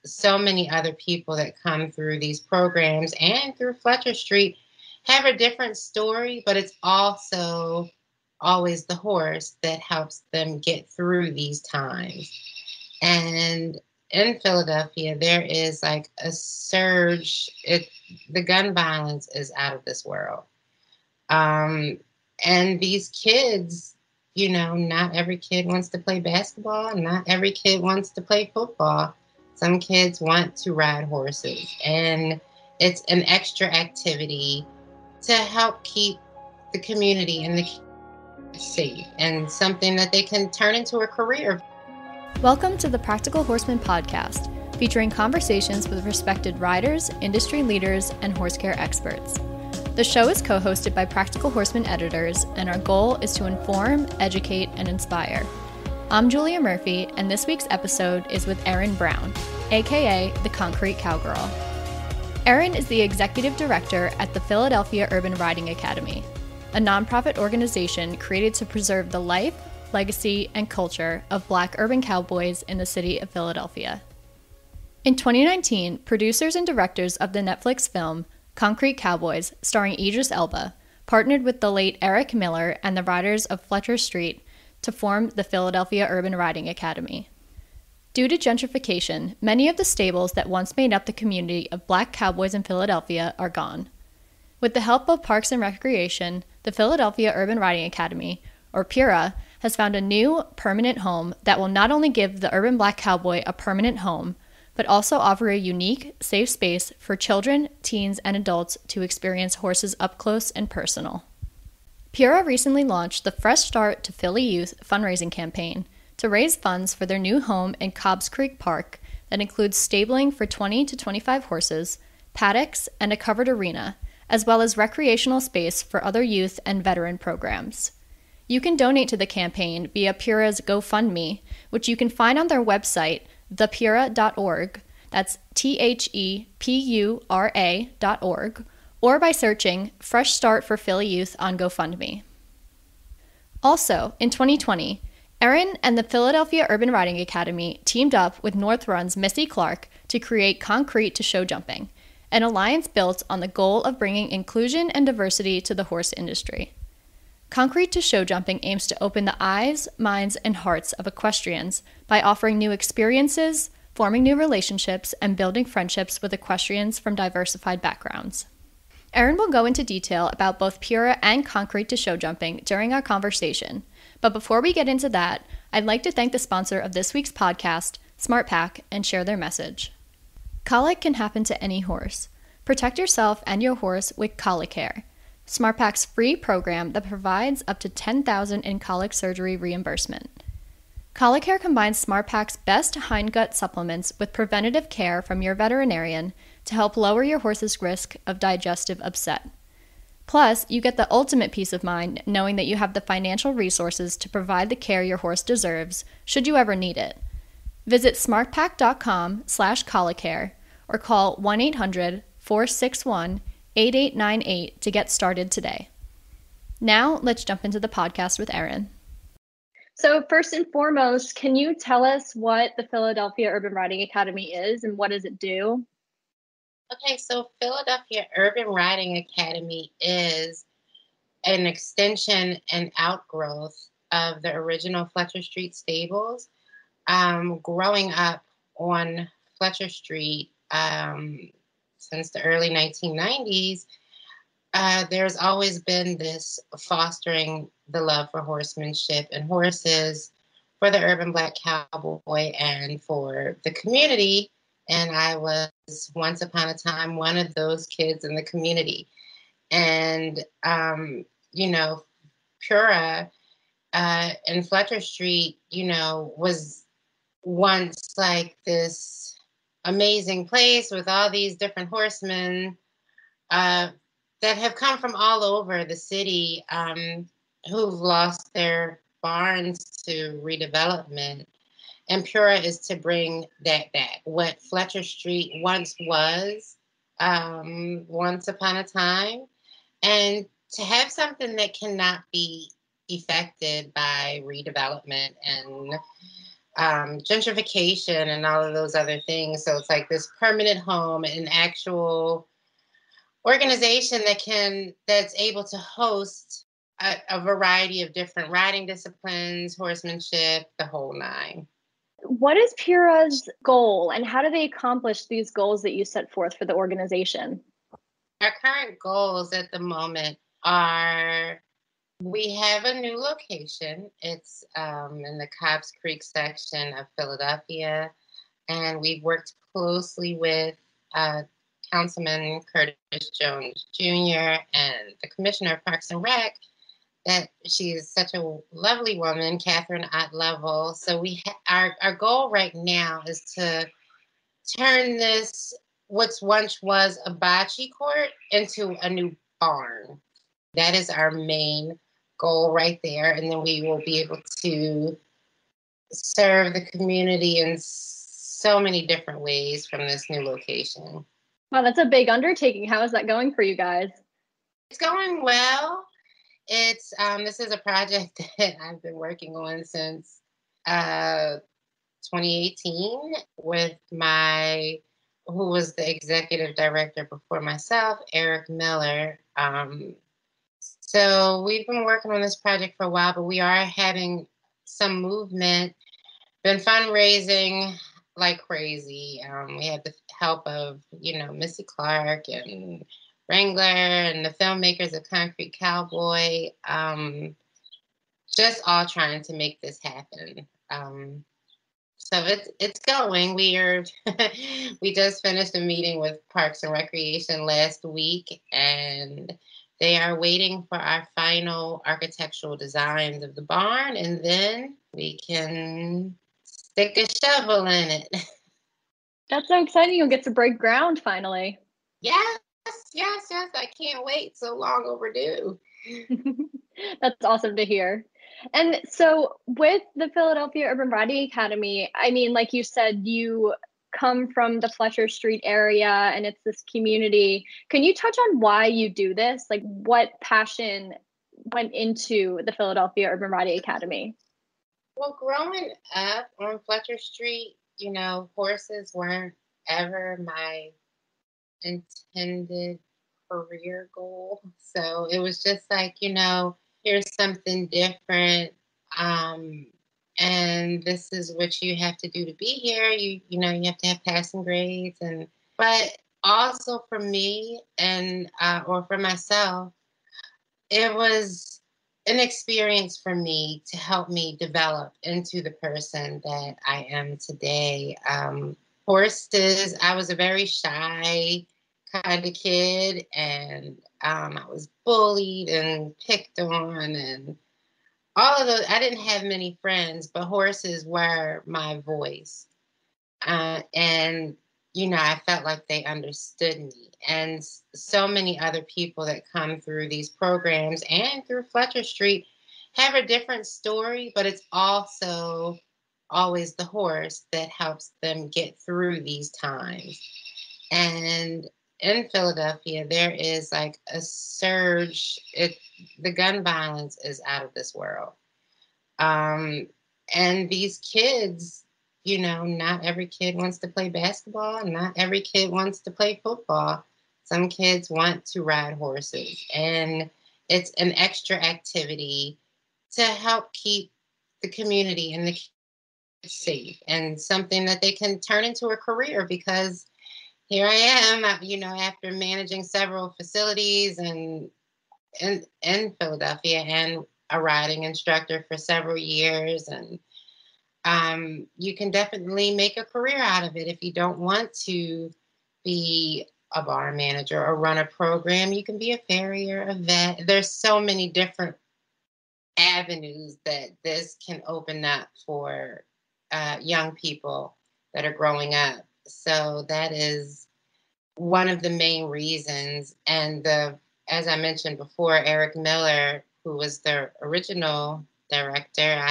so many other people that come through these programs and through Fletcher Street have a different story, but it's also always the horse that helps them get through these times. And in Philadelphia, there is like a surge. The gun violence is out of this world. And these kids, not every kid wants to play basketball. Not every kid wants to play football. Some kids want to ride horses. And it's an extra activity to help keep the community and the kids safe and something that they can turn into a career. Welcome to the Practical Horseman podcast, featuring conversations with respected riders, industry leaders, and horse care experts. The show is co-hosted by Practical Horseman editors, and our goal is to inform, educate, and inspire. I'm Julia Murphy, and this week's episode is with Erin Brown, aka the Concrete Cowgirl. Erin is the executive director at the Philadelphia Urban Riding Academy, a nonprofit organization created to preserve the life, legacy, and culture of Black urban cowboys in the city of Philadelphia. In 2019, producers and directors of the Netflix film Concrete Cowboys, starring Idris Elba, partnered with the late Eric Miller and the riders of Fletcher Street to form the Philadelphia Urban Riding Academy. Due to gentrification, many of the stables that once made up the community of Black cowboys in Philadelphia are gone. With the help of Parks and Recreation, the Philadelphia Urban Riding Academy, or PURA, has found a new, permanent home that will not only give the Urban Black Cowboy a permanent home, but also offer a unique, safe space for children, teens, and adults to experience horses up close and personal. PURA recently launched the Fresh Start to Philly Youth fundraising campaign to raise funds for their new home in Cobbs Creek Park that includes stabling for 20 to 25 horses, paddocks, and a covered arena, as well as recreational space for other youth and veteran programs. You can donate to the campaign via PURA's GoFundMe, which you can find on their website, thepura.org, that's THEPURA.org, or by searching Fresh Start for Philly Youth on GoFundMe. Also, in 2020, Erin and the Philadelphia Urban Riding Academy teamed up with North Run's Missy Clark to create Concrete to Show Jumping, an alliance built on the goal of bringing inclusion and diversity to the horse industry. Concrete to Show Jumping aims to open the eyes, minds, and hearts of equestrians by offering new experiences, forming new relationships, and building friendships with equestrians from diversified backgrounds. Erin will go into detail about both PURA and Concrete to Show Jumping during our conversation, but before we get into that, I'd like to thank the sponsor of this week's podcast, SmartPack, and share their message. Colic can happen to any horse. Protect yourself and your horse with Colicare, SmartPack's free program that provides up to $10,000 in colic surgery reimbursement. Colicare combines SmartPack's best hindgut supplements with preventative care from your veterinarian to help lower your horse's risk of digestive upset. Plus, you get the ultimate peace of mind knowing that you have the financial resources to provide the care your horse deserves, should you ever need it. Visit smartpack.com/colicare or call 1-800-461-8898 to get started today. Now, let's jump into the podcast with Erin. So first and foremost, can you tell us what the Philadelphia Urban Riding Academy is and what does it do? Okay, so Philadelphia Urban Riding Academy is an extension and outgrowth of the original Fletcher Street stables. Growing up on Fletcher Street since the early 1990s, there's always been this fostering the love for horsemanship and horses for the Urban Black Cowboy and for the community. And I was once upon a time one of those kids in the community. And, PURA in Fletcher Street, was once like this amazing place with all these different horsemen that have come from all over the city who've lost their barns to redevelopment. And PURA is to bring that back. What Fletcher Street once was, once upon a time, and to have something that cannot be affected by redevelopment and gentrification and all of those other things. So it's like this permanent home, an actual organization that's able to host a variety of different riding disciplines, horsemanship, the whole nine. What is PURA's goal, and how do they accomplish these goals that you set forth for the organization? Our current goals at the moment are, we have a new location. It's in the Cobbs Creek section of Philadelphia, and we've worked closely with Councilman Curtis Jones Jr. and the Commissioner of Parks and Rec. That she is such a lovely woman, Catherine Ott-Level. So our goal right now is to turn this, what's once was a bocce court, into a new barn. That is our main goal right there. And then we will be able to serve the community in so many different ways from this new location. Wow, that's a big undertaking. How is that going for you guys? It's going well. It's this is a project that I've been working on since 2018 with who was the executive director before myself, Eric Miller. So we've been working on this project for a while, but we are having some movement, been fundraising like crazy. We had the help of, Missy Clark and Wrangler and the filmmakers of Concrete Cowboy, just all trying to make this happen. So it's going. We just finished a meeting with Parks and Recreation last week, and they are waiting for our final architectural designs of the barn, and then we can stick a shovel in it. That's so exciting. You'll get to break ground finally. Yes. I can't wait. So long overdue. That's awesome to hear. And so with the Philadelphia Urban Riding Academy, I mean, like you said, you come from the Fletcher Street area and it's this community. Can you touch on why you do this? Like what passion went into the Philadelphia Urban Riding Academy? Well, growing up on Fletcher Street, horses weren't ever my intended career goal. So it was just like, here's something different. And this is what you have to do to be here. You have to have passing grades, but also for me and or for myself, it was an experience for me to help me develop into the person that I am today. Horses, I was a very shy kind of kid, and I was bullied and picked on and all of those. I didn't have many friends, but horses were my voice. And, I felt like they understood me. And so many other people that come through these programs and through Fletcher Street have a different story, but it's also always the horse that helps them get through these times. And in Philadelphia, there is like a surge. The gun violence is out of this world. And these kids, not every kid wants to play basketball. Not every kid wants to play football. Some kids want to ride horses. And it's an extra activity to help keep the community and the kids safe, and something that they can turn into a career, because here I am, after managing several facilities and in Philadelphia and a riding instructor for several years. And you can definitely make a career out of it. If you don't want to be a bar manager or run a program, you can be a farrier, a vet. There's so many different avenues that this can open up for young people that are growing up. So that is one of the main reasons. And as I mentioned before, Eric Miller, who was the original director,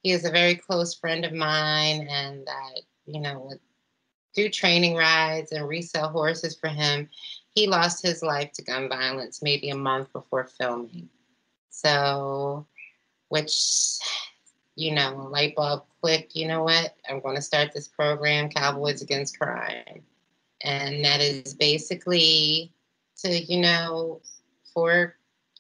he is a very close friend of mine, and I, would do training rides and resell horses for him. He lost his life to gun violence maybe a month before filming. So, which light bulb click, you know what? I'm going to start this program, Cowboys Against Crime. And that is basically to, for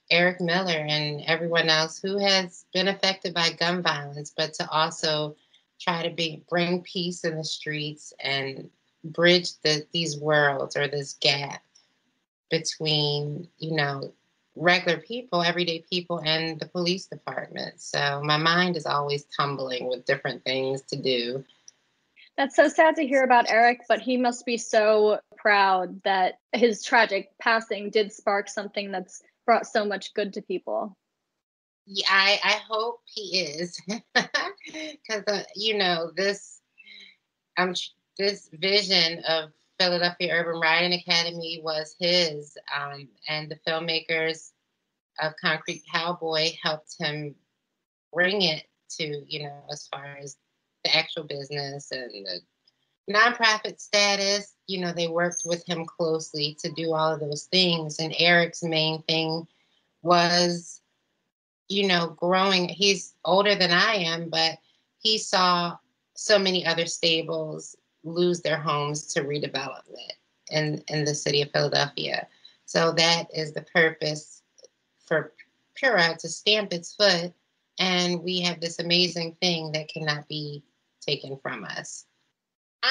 Eric Miller and everyone else who has been affected by gun violence, but to also try to bring peace in the streets and bridge these worlds or this gap between, regular people, everyday people, and the police department. So my mind is always tumbling with different things to do. That's so sad to hear about Eric, but he must be so proud that his tragic passing did spark something that's brought so much good to people. Yeah, I hope he is, because this vision of Philadelphia Urban Riding Academy was his, and the filmmakers of Concrete Cowboy helped him bring it to, as far as the actual business and the nonprofit status. They worked with him closely to do all of those things. And Eric's main thing was, growing. He's older than I am, but he saw so many other stables lose their homes to redevelopment in the city of Philadelphia. So that is the purpose for PURA, to stamp its foot, and we have this amazing thing that cannot be taken from us.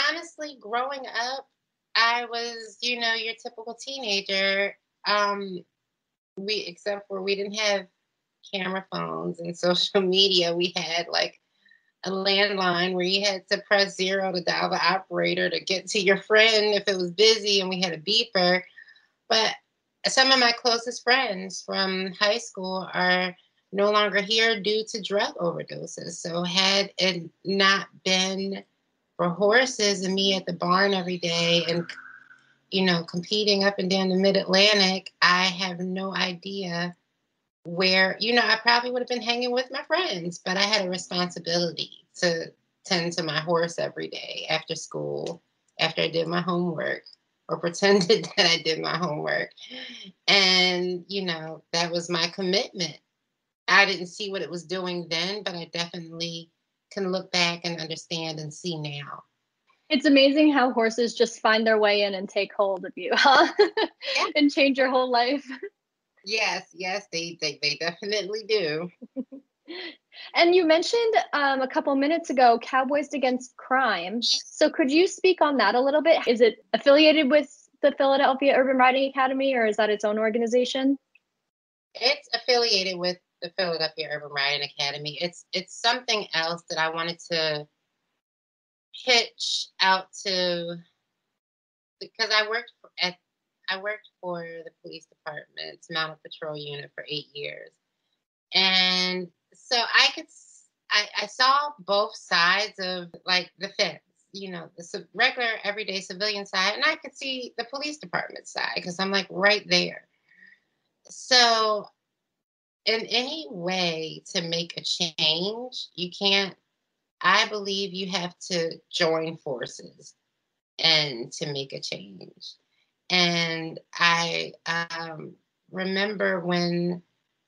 Honestly, growing up, I was, your typical teenager. Except for we didn't have camera phones and social media. We had like a landline where you had to press 0 to dial the operator to get to your friend if it was busy, and we had a beeper. But some of my closest friends from high school are no longer here due to drug overdoses. So had it not been for horses and me at the barn every day and, competing up and down the mid-Atlantic, I have no idea where, I probably would have been hanging with my friends, but I had a responsibility to tend to my horse every day after school, after I did my homework or pretended that I did my homework. And, that was my commitment. I didn't see what it was doing then, but I definitely can look back and understand and see now. It's amazing how horses just find their way in and take hold of you, huh? Yeah. And change your whole life. Yes, they definitely do. And you mentioned a couple minutes ago, Cowboys Against Crime. So could you speak on that a little bit? Is it affiliated with the Philadelphia Urban Riding Academy, or is that its own organization? It's affiliated with the Philadelphia Urban Riding Academy. It's something else that I wanted to pitch out to, because I worked for the police department's mounted patrol unit for 8 years, and so I saw both sides of like the fence, the regular everyday civilian side, and I could see the police department side because I'm like right there. So in any way to make a change, I believe you have to join forces and to make a change. And I remember when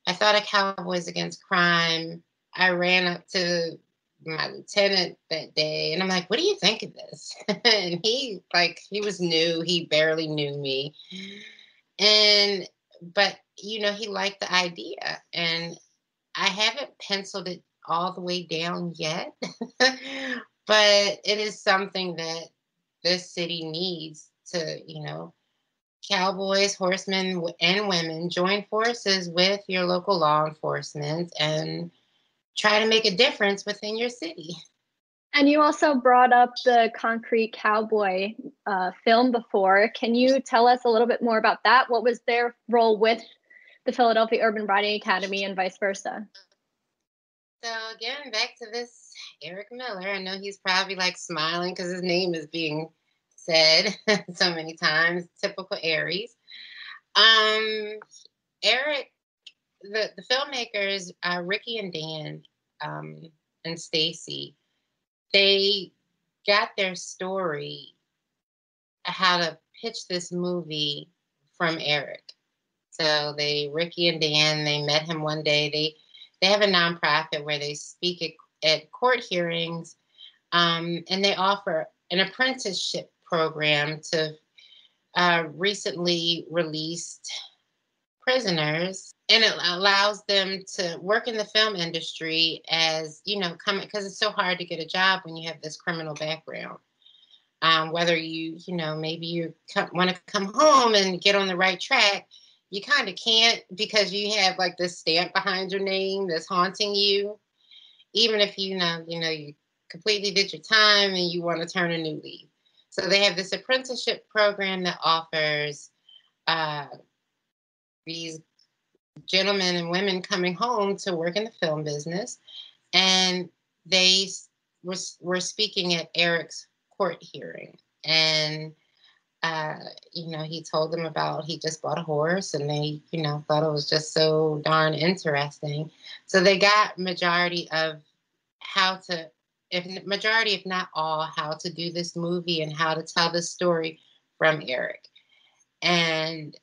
I thought of Cowboys Against Crime, I ran up to my lieutenant that day and I'm like, what do you think of this? And he was new, he barely knew me. But he liked the idea, and I haven't penciled it all the way down yet, but it is something that this city needs to, cowboys, horsemen, and women join forces with your local law enforcement and try to make a difference within your city. And you also brought up the Concrete Cowboy film before. Can you tell us a little bit more about that? What was their role with the Philadelphia Urban Riding Academy and vice versa? So again, back to this Eric Miller. I know he's probably like smiling because his name is being said so many times. Typical Aries. Eric, the filmmakers, Ricky and Dan, and Stacy, they got their story, how to pitch this movie from Eric. So Ricky and Dan, they met him one day. They have a nonprofit where they speak at court hearings, and they offer an apprenticeship program to recently released prisoners, and it allows them to work in the film industry as, come, because it's so hard to get a job when you have this criminal background. Whether maybe you want to come home and get on the right track, you kind of can't, because you have like this stamp behind your name that's haunting you. Even if you completely did your time and you want to turn a new leaf. So they have this apprenticeship program that offers these gentlemen and women coming home to work in the film business. And they were speaking at Eric's court hearing. And, he told them about, he just bought a horse, and they, thought it was just so darn interesting. So they got majority, if not all, how to do this movie and how to tell this story from Eric. And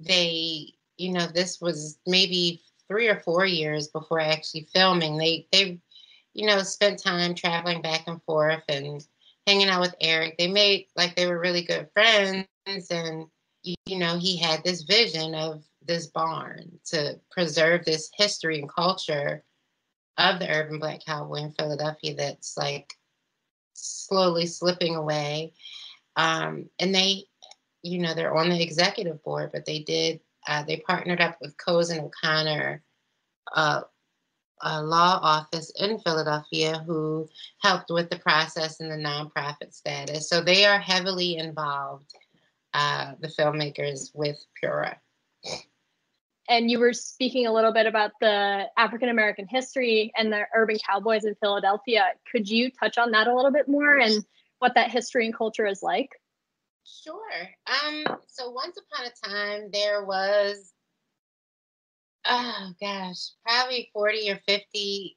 they, this was maybe 3 or 4 years before actually filming. They spent time traveling back and forth and hanging out with Eric. They made, like, they were really good friends, and, he had this vision of this barn to preserve this history and culture of the Urban Black Cowboy in Philadelphia that's like slowly slipping away. And they, they're on the executive board, but they partnered up with Coase and O'Connor, a law office in Philadelphia, who helped with the process and the nonprofit status. So they are heavily involved, the filmmakers, with PURA. And you were speaking a little bit about the African-American history and the urban cowboys in Philadelphia. Could you touch on that a little bit more and what that history and culture is like? Sure. So once upon a time, there was, probably 40 or 50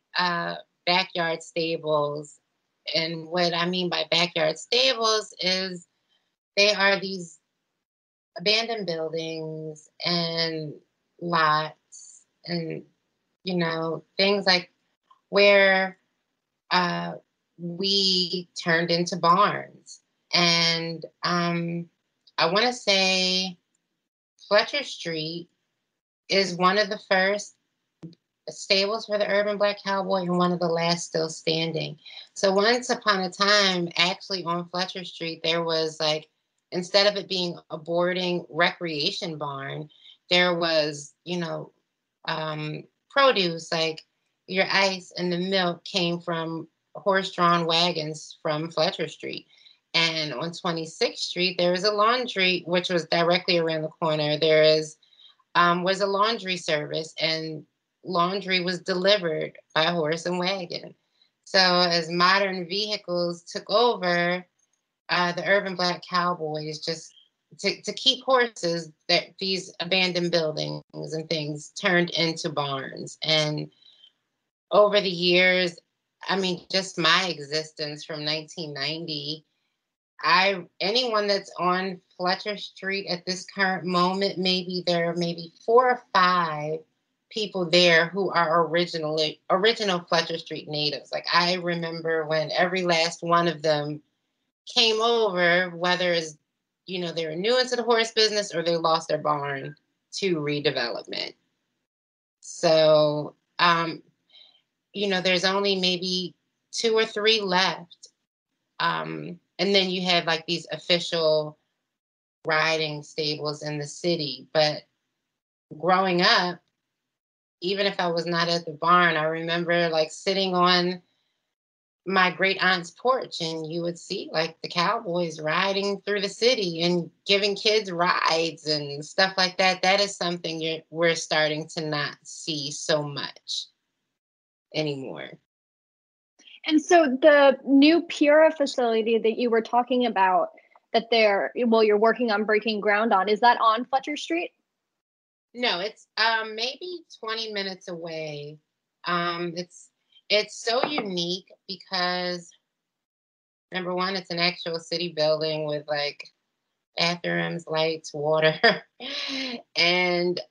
backyard stables. And what I mean by backyard stables is they are these abandoned buildings and lots and, things like where we turned into barns. And I want to say Fletcher Street is one of the first stables for the Urban Black Cowboy and one of the last still standing. So once upon a time, actually on Fletcher Street, there was, like, instead of it being a boarding recreation barn, there was, produce, like your ice and the milk came from horse-drawn wagons from Fletcher Street. And on 26th Street, there is a laundry, which was directly around the corner. There was a laundry service, and laundry was delivered by horse and wagon. So as modern vehicles took over, the Urban Black Cowboys, just to keep horses, that these abandoned buildings and things turned into barns. And over the years, I mean, just my existence from 1990, anyone that's on Fletcher Street at this current moment, there are maybe 4 or 5 people there who are original Fletcher Street natives. Like, I remember when every last one of them came over, whether it's, they were new into the horse business or they lost their barn to redevelopment. So, there's only maybe 2 or 3 left. And then you have, like, these official riding stables in the city. But growing up, even if I was not at the barn, I remember, like, sitting on my great aunt's porch, and you would see, like, the cowboys riding through the city and giving kids rides and stuff like that. That is something we're starting to not see so much anymore. And so the new PURA facility that you were talking about, that you're working on breaking ground on, is that on Fletcher Street? No, it's maybe 20 minutes away. It's so unique because, number one, it's an actual city building with, like, bathrooms, lights, water. And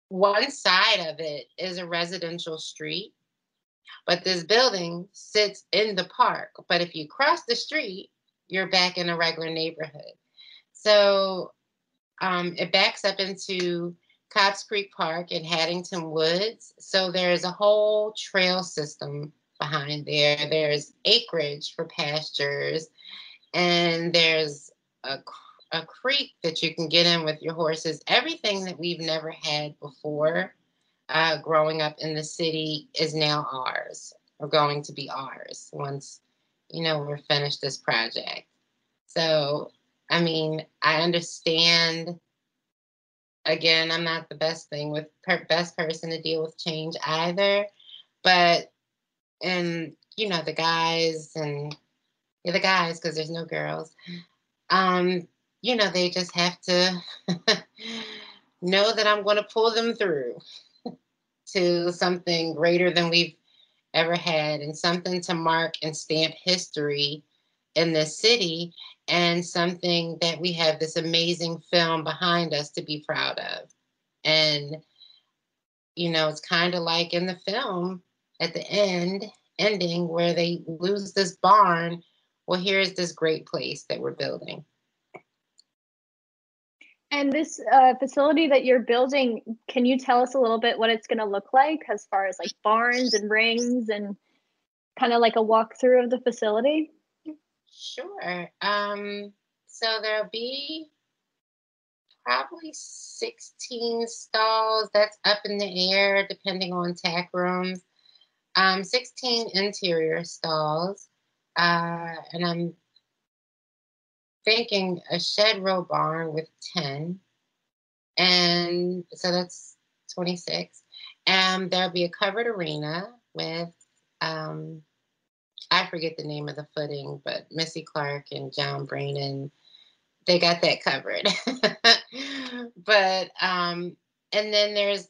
one side of it is a residential street. But this building sits in the park. But if you cross the street, you're back in a regular neighborhood. So it backs up into Cobbs Creek Park in Haddington Woods. So there's a whole trail system behind there. There's acreage for pastures, and there's a creek that you can get in with your horses. Everything that we've never had before growing up in the city is now ours, or going to be ours once, we're finished this project. So, I mean, I understand. Again, I'm not the best best person to deal with change either, but and the guys and the guys, because there's no girls, they just have to know that I'm going to pull them through to something greater than we've ever had, and something to mark and stamp history in this city, and something that we have this amazing film behind us to be proud of. And, it's kind of like in the film at the ending where they lose this barn. Well, here's this great place that we're building. And this facility that you're building, can you tell us a little bit what it's going to look like as far as like barns and rings and kind of like a walkthrough of the facility? Sure. So there'll be probably 16 stalls. That's up in the air, depending on tack rooms. 16 interior stalls. And I'm thinking a shed row barn with 10. And so that's 26. And there'll be a covered arena with, I forget the name of the footing, but Missy Clark and John Brayden, they got that covered. But, and then there's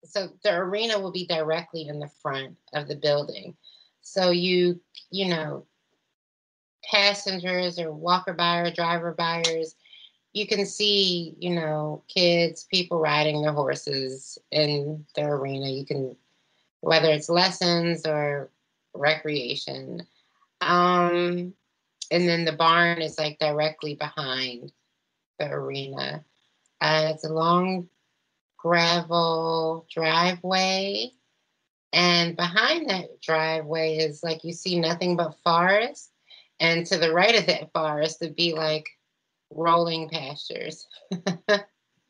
so the arena will be directly in the front of the building. So passengers or walker buyer, driver buyers, you can see, kids, people riding their horses in the arena. You can, whether it's lessons or recreation. And then the barn is directly behind the arena. It's a long gravel driveway. And behind that driveway is you see nothing but forest. And to the right of that forest would be rolling pastures.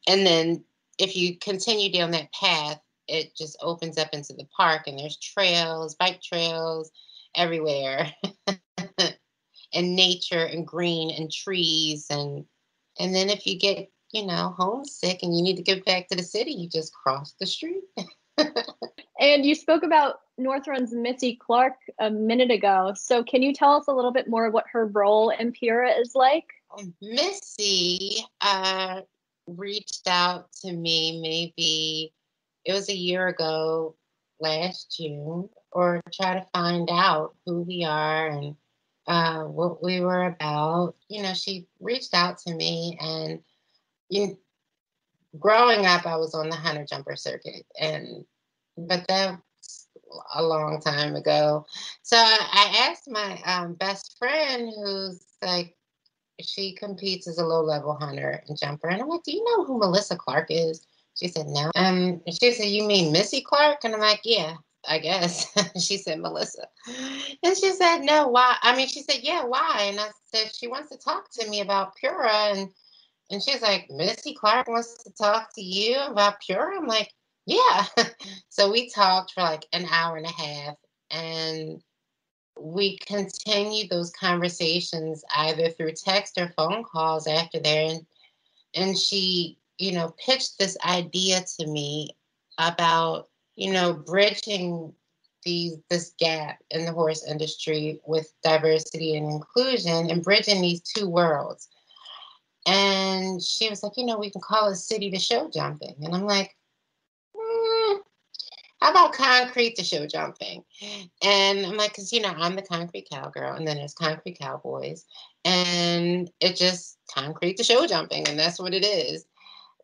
And then if you continue down that path, it just opens up into the park, and there's trails, bike trails everywhere. And nature and green and trees. And then if you get, homesick and you need to get back to the city, you just cross the street. And you spoke about North Run's Missy Clark a minute ago. So can you tell us a little bit more what her role in PURA is like? Missy reached out to me, maybe it was a year ago, last June, or try to find out who we are and what we were about. She reached out to me, and growing up, I was on the hunter jumper circuit, but that's a long time ago. So I asked my best friend, who's she competes as a low-level hunter and jumper, and I'm like, do you know who Melissa Clark is? She said, no. She said, you mean Missy Clark? And I'm like, yeah, I guess. She said, Melissa. And she said, no, why? She said, yeah, why? And I said, she wants to talk to me about PURA. And she's like, Missy Clark wants to talk to you about PURA? I'm like, yeah. So we talked for an hour and a half, and we continued those conversations either through text or phone calls after there. And she, pitched this idea to me about, bridging this gap in the horse industry with diversity and inclusion, and bridging these two worlds. And she was like, we can call it City to Show Jumping. And I'm like, how about Concrete to Show Jumping? And I'm like, because, I'm the Concrete Cowgirl, and then there's Concrete Cowboys, and it just Concrete to Show Jumping, and that's what it is.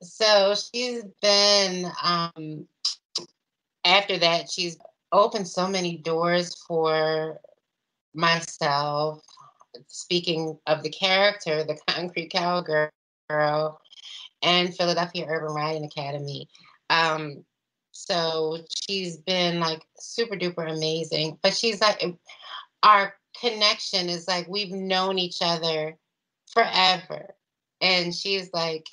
So she's been, after that, she's opened so many doors for myself. Speaking of the character, the Concrete Cowgirl, and Philadelphia Urban Riding Academy. So she's been like super duper amazing. But she's like, our connection is like we've known each other forever. And she's like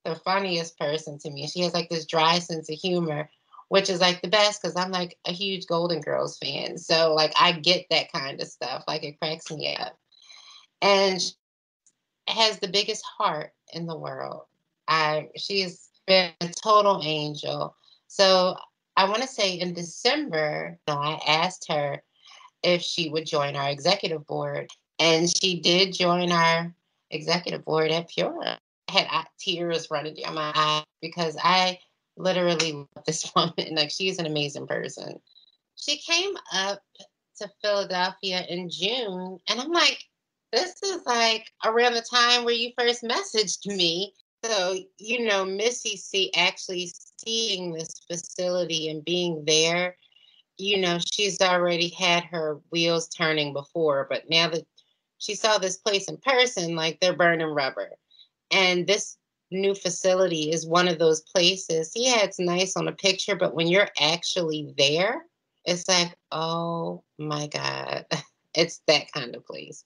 the funniest person to me. She has like this dry sense of humor, which is like the best because I'm like a huge Golden Girls fan. So like I get that kind of stuff. Like it cracks me up. And she has the biggest heart in the world. She's been a total angel. So I want to say in December, I asked her if she would join our executive board. And she did join our executive board at PURA. I had tears running down my eyes because I literally love this woman. Like, she's an amazing person. She came up to Philadelphia in June, and I'm like, this is like around the time where you first messaged me. So, Missy actually seeing this facility and being there, she's already had her wheels turning before, but now that she saw this place in person, like they're burning rubber. And this new facility is one of those places. Yeah, it's nice on a picture, but when you're actually there, it's like, oh my God, it's that kind of place.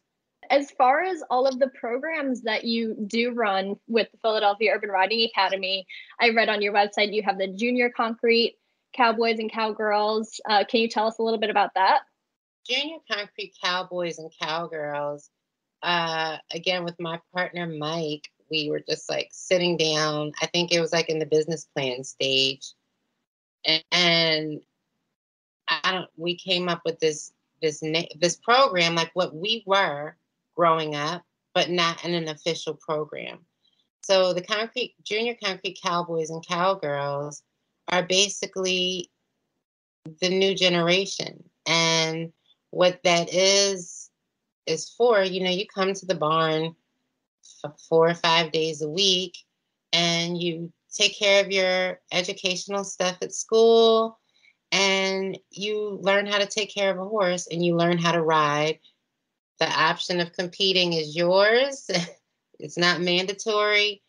As far as all of the programs that you do run with the Philadelphia Urban Riding Academy, I read on your website you have the Junior Concrete Cowboys and Cowgirls. Can you tell us a little bit about that? Junior Concrete Cowboys and Cowgirls, again, with my partner, Mike, we were just like sitting down. I think it was like in the business plan stage. And we came up with this program, like what we were growing up, but not in an official program. So the Junior Concrete Cowboys and Cowgirls are basically the new generation. And what that is for, you come to the barn 4 or 5 days a week and you take care of your educational stuff at school and you learn how to take care of a horse and you learn how to ride. The option of competing is yours. It's not mandatory,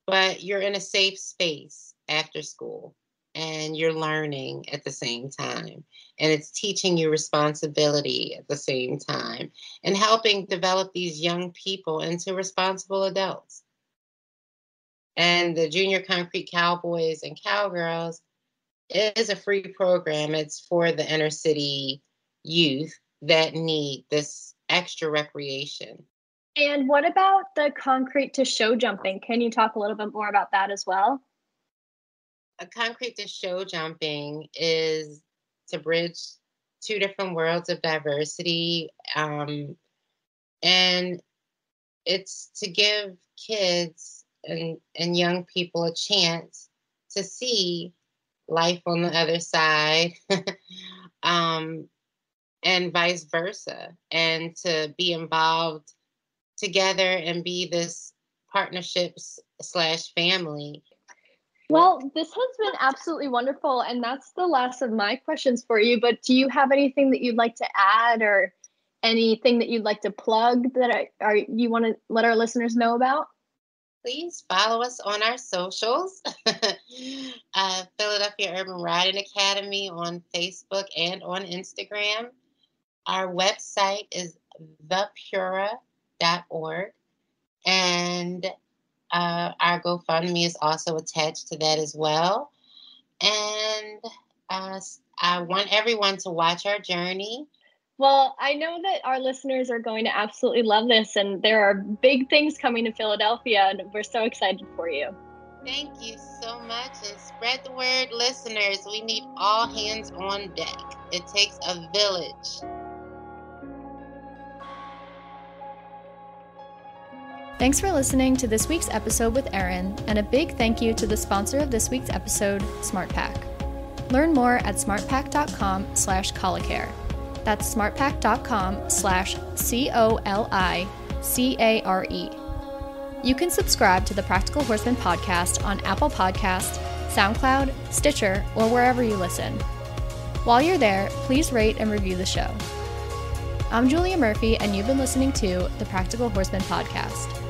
but you're in a safe space after school and you're learning at the same time. And it's teaching you responsibility at the same time and helping develop these young people into responsible adults. And the Junior Concrete Cowboys and Cowgirls is a free program. It's for the inner city youth that need this extra recreation. And what about the concrete to show jumping? Can you talk a little bit more about that as well? A concrete to show jumping is to bridge two different worlds of diversity. And it's to give kids and young people a chance to see life on the other side. And vice versa, and to be involved together and be this partnerships/family. Well, this has been absolutely wonderful, and that's the last of my questions for you, but do you have anything that you'd like to add or anything that you'd like to plug that you want to let our listeners know about? Please follow us on our socials. Philadelphia Urban Riding Academy on Facebook and on Instagram. Our website is thepura.org. And our GoFundMe is also attached to that as well. And I want everyone to watch our journey. Well, I know that our listeners are going to absolutely love this, and there are big things coming to Philadelphia, and we're so excited for you. Thank you so much, and spread the word, listeners. We need all hands on deck. It takes a village. Thanks for listening to this week's episode with Erin, and a big thank you to the sponsor of this week's episode, SmartPack. Learn more at smartpack.com/colicare. That's smartpack.com/COLICARE. You can subscribe to the Practical Horseman podcast on Apple Podcasts, SoundCloud, Stitcher, or wherever you listen. While you're there, please rate and review the show. I'm Julia Murphy, and you've been listening to the Practical Horseman Podcast.